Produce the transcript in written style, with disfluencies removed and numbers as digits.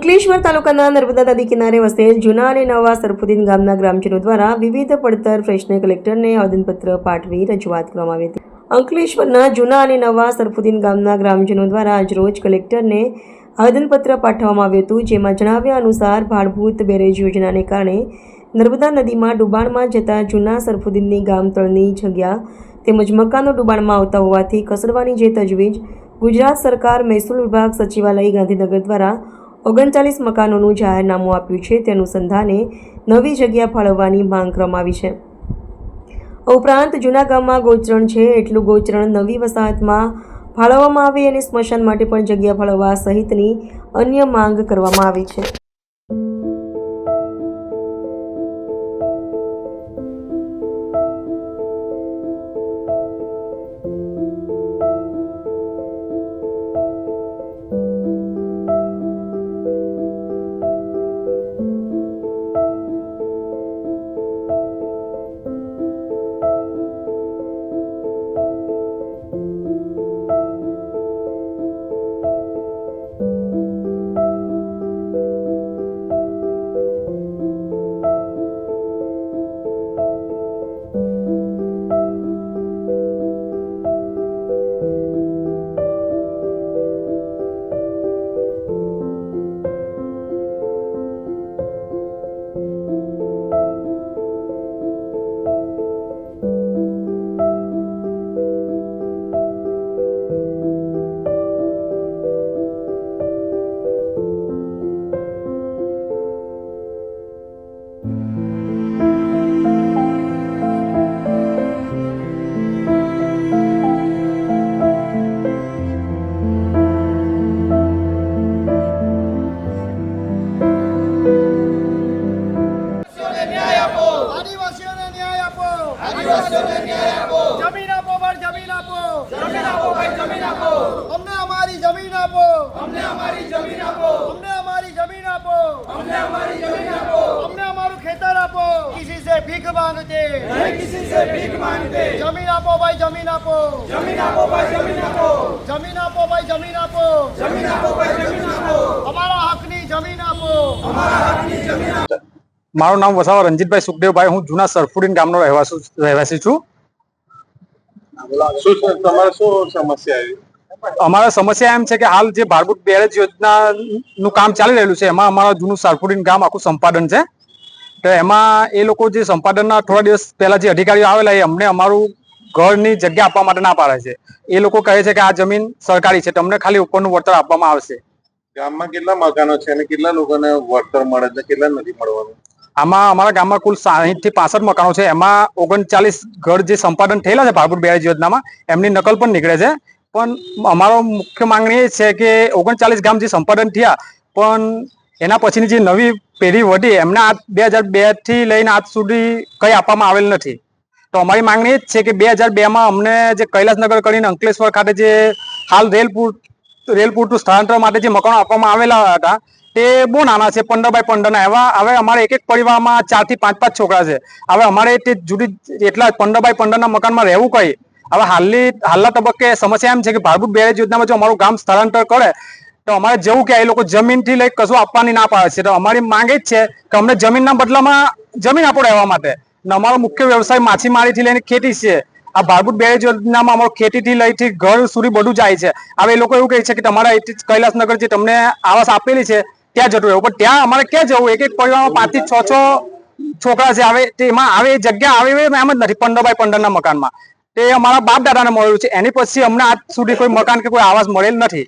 અંકલેશ્વર તાલુકાના નર્મદા નદી કિનારે વસેલ જૂના અને નવા સરફુદ્દીન ગામના ગ્રામજનો દ્વારા વિવિધ પડતર પ્રશ્ને કલેક્ટરને આવેદનપત્ર પાઠવી રજૂઆત કરવામાં આવી હતી। અંકલેશ્વરના જૂના અને નવા સરફુદ્દીન ગામના ગ્રામજનો દ્વારા આજરોજ કલેક્ટરને આવેદનપત્ર પાઠવવામાં આવ્યું હતું, જેમાં જણાવ્યા અનુસાર ભાડભૂત બેરેજ યોજનાને કારણે નર્મદા નદીમાં ડુબાણમાં જતા જૂના સરફુદ્દીનની ગામ તળની જગ્યા તેમજ મકાનો ડુબાણમાં આવતા હોવાથી ખસેડવાની જે તજવીજ ગુજરાત સરકાર મહેસૂલ વિભાગ સચિવાલય ગાંધીનગર દ્વારા 39 મકાનોનું જાહેરનામું આપ્યું છે, તે અનુસંધાને નવી જગ્યા ફાળવવાની માંગ કરવામાં આવી છે। ઉપરાંત જૂના ગામમાં ગૌચરણ છે, એટલું ગૌચરણ નવી વસાહતમાં ફાળવવામાં આવે અને સ્મશાન માટે પણ જગ્યા ફાળવવા સહિતની અન્ય માંગ કરવામાં આવી છે। जमीन आपो भाई जमीन आपो जमीन आपो भाई जमीन आपो हमने हमारी जमीन आपो हमने हमारी जमीन आपो हमने हमारी जमीन आपो हमने हमारी जमीन आपो हमने हमारू खेतर आपो किसी से भीख मांगते नहीं किसी से भीख मांगते जमीन आपो भाई जमीन आपो जमीन आपो भाई जमीन आपो जमीन आपो भाई जमीन आपो जमीन आपो भाई जमीन आपो हमारा हकनी जमीन आपो हमारा हकनी जमीन आपो। મારું નામ વસાવા રણજીતભાઈ સુખદેવભાઈ, હું જૂના સરફુદ્દીન ગામનો રહેવાસી છું। અમારા સમસ્યા એમ છે કે હાલ જે ભાડભૂત બેરેજ યોજનાનું કામ ચાલી રહેલું છે, એમાં અમારા જૂનું સરફુદ્દીન ગામ આખું સંપાદન છે। તો એમાં એ લોકો જે સંપાદનના થોડા દિવસ પહેલા જે અધિકારીઓ આવેલા એ અમને અમારું ઘરની જગ્યા આપવા માટે ના પાડે છે। એ લોકો કહે છે કે આ જમીન સરકારી છે, તમને ખાલી ઉપરનું વળતર આપવામાં આવશે। ગામમાં કેટલા મકાનો છે અને કેટલા લોકોને વળતર મળે છે, કેટલા નથી મળવાનું? આમાં અમારા ગામમાં કુલ 60 થી 65 મકાનો છે, એમાં 39 ઘર જે સંપાદન થયેલા છે ભાડભૂત બેરેજ યોજનામાં, એમની નકલ પણ નીકળે છે। પણ અમારો મુખ્ય માંગણી એ છે કે 39 ગામ જે સંપાદન થયા પણ એના પછીની જે નવી પેઢી વધી એમને આ 2002 થી લઈને આજ સુધી કંઈ આપવામાં આવેલ નથી। તો અમારી માંગણી એ જ છે કે 2002માં અમને જે કૈલાસનગર કરીને અંકલેશ્વર ખાતે જે હાલ રેલ પૂરતું સ્થળાંતર માટે જે મકાનો આપવામાં આવેલા હતા તે બહુ નાના છે, 15 બાય 15 એવા। હવે અમારે એક પરિવારમાં 4 થી 5 છોકરા છે। હવે અમારે તે જુદી એટલા 15 બાય 15 મકાનમાં રહેવું કઈ? હવે હાલના તબક્કે સમસ્યા એમ છે કે ભાડભૂત બેરેજ યોજનામાં જો અમારું ગામ સ્થળાંતર કરે તો અમારે જેવું કે એ લોકો જમીનથી લઈ કશું આપવાની ના પાડે છે। તો અમારી માંગ જ છે કે અમને જમીનના બદલામાં જમીન આપો રહેવા માટે। અમારો મુખ્ય વ્યવસાય માછીમારીથી લઈને ખેતી છે। આ ભાડભૂત બેરેજ યોજનામાં અમારો ખેતીથી લઈને ઘર સુધી બધું જાય છે। હવે એ લોકો એવું કહે છે કે તમારા કૈલાસનગર જે તમને આવાસ આપેલી છે ત્યાં જતું રહેવું, પણ ત્યાં અમારે ક્યાં જવું? એક પરિવારમાં 5 થી 6 છોકરા છે। હવે તેમાં આવે જગ્યા આવે એમ જ નથી 15 બાય 15 મકાનમાં। તે અમારા બાપ દાદાને મળેલું છે, એની પછી અમને આજ સુધી કોઈ મકાન કે કોઈ આવાસ મળેલ નથી।